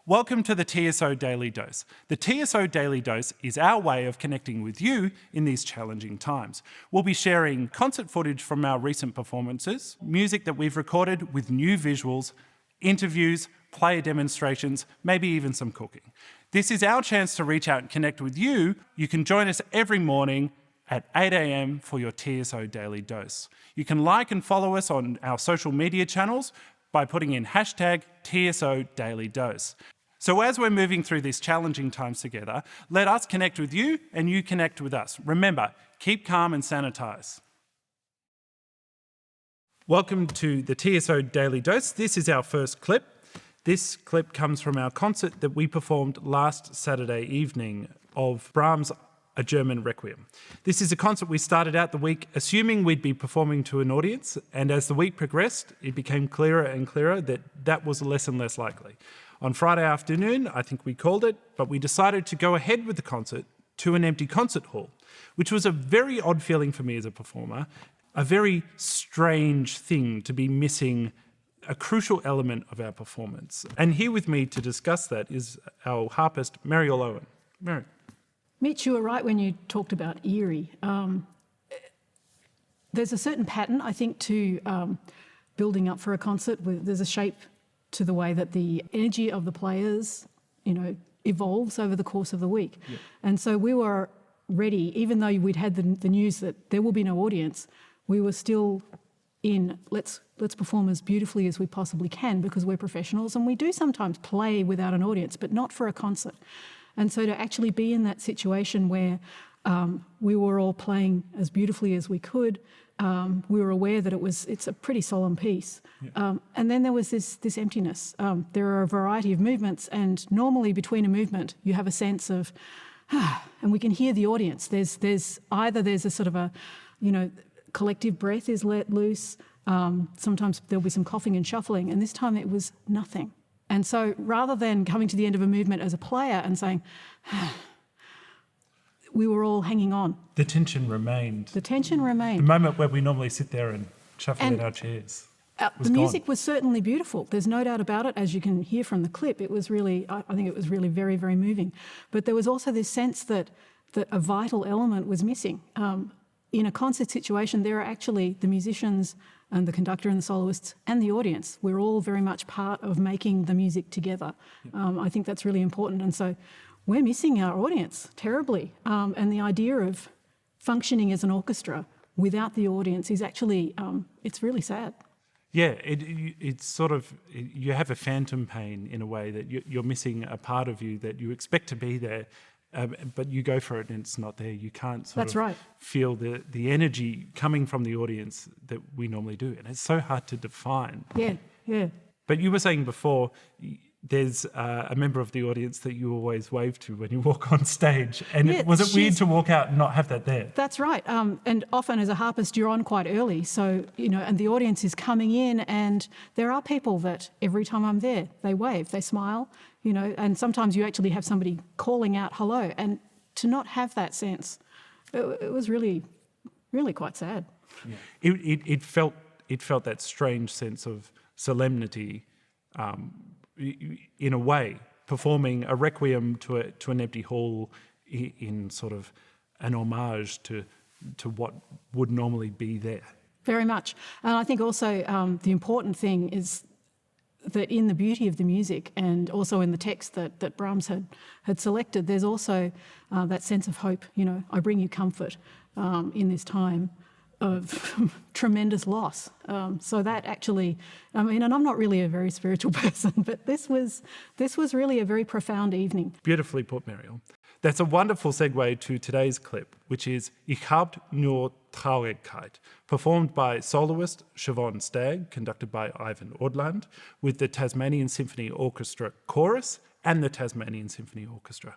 Welcome to the TSO Daily Dose. The TSO Daily Dose is our way of connecting with you in these challenging times. We'll be sharing concert footage from our recent performances, music that we've recorded with new visuals, interviews, player demonstrations, maybe even some cooking. This is our chance to reach out and connect with you. You can join us every morning at 8 a.m. for your TSO Daily Dose. You can like and follow us on our social media channels by putting in hashtag TSO Daily Dose. So as we're moving through these challenging times together, let us connect with you and you connect with us. Remember, keep calm and sanitize. Welcome to the TSO Daily Dose. This is our first clip. This clip comes from our concert that we performed last Saturday evening of BRAHMS a German Requiem. This is a concert we started out the week assuming we'd be performing to an audience, and as the week progressed, it became clearer and clearer that that was less and less likely. On Friday afternoon, I think we called it, but we decided to go ahead with the concert to an empty concert hall, which was a very odd feeling for me as a performer, a very strange thing to be missing a crucial element of our performance. And here with me to discuss that is our harpist, Mariel Owen. Mary. Mitch, you were right when you talked about eerie. There's a certain pattern, I think, to building up for a concert. There's a shape to the way that the energy of the players, evolves over the course of the week. Yeah. And so we were ready, even though we'd had the news that there will be no audience, we were still in, let's perform as beautifully as we possibly can because we're professionals and we do sometimes play without an audience, but not for a concert. And so to actually be in that situation where we were all playing as beautifully as we could, we were aware that it's a pretty solemn piece. Yeah. And then there was this emptiness. There are a variety of movements, and normally between a movement you have a sense of, and we can hear the audience. There's a sort of a, collective breath is let loose. Sometimes there'll be some coughing and shuffling, and this time it was nothing. And so rather than coming to the end of a movement as a player and saying, we were all hanging on. The tension remained. The moment where we normally sit there and shuffle in our chairs. The music was certainly beautiful. There's no doubt about it. As you can hear from the clip, it was really, I think it was really very, very moving. But there was also this sense that a vital element was missing. In a concert situation, there are actually the musicians and the conductor and the soloists and the audience. We're all very much part of making the music together. I think that's really important. And so we're missing our audience terribly. And the idea of functioning as an orchestra without the audience is actually, it's really sad. Yeah, it's sort of, you have a phantom pain in a way that you're missing a part of you that you expect to be there. But you go for it and it's not there. You can't feel the energy coming from the audience that we normally do. And it's so hard to define. Yeah. But you were saying before, there's a member of the audience that you always wave to when you walk on stage. And was it weird to walk out and not have that there? That's right. And often as a harpist, you're on quite early. So, and the audience is coming in, and there are people that every time I'm there, they wave, they smile, and sometimes you actually have somebody calling out hello. And to not have that sense, it was really, really quite sad. Yeah. It felt that strange sense of solemnity, in a way, performing a requiem to an empty hall in sort of an homage to what would normally be there. Very much. And I think also the important thing is that in the beauty of the music and also in the text that Brahms had selected, there's also that sense of hope. I bring you comfort in this time of tremendous loss. So that actually, and I'm not really a very spiritual person, but this was really a very profound evening. Beautifully put, Mariel. That's a wonderful segue to today's clip, which is Ich habt nur Traurigkeit, performed by soloist Siobhan Stagg, conducted by Eivind Aadland, with the Tasmanian Symphony Orchestra Chorus and the Tasmanian Symphony Orchestra.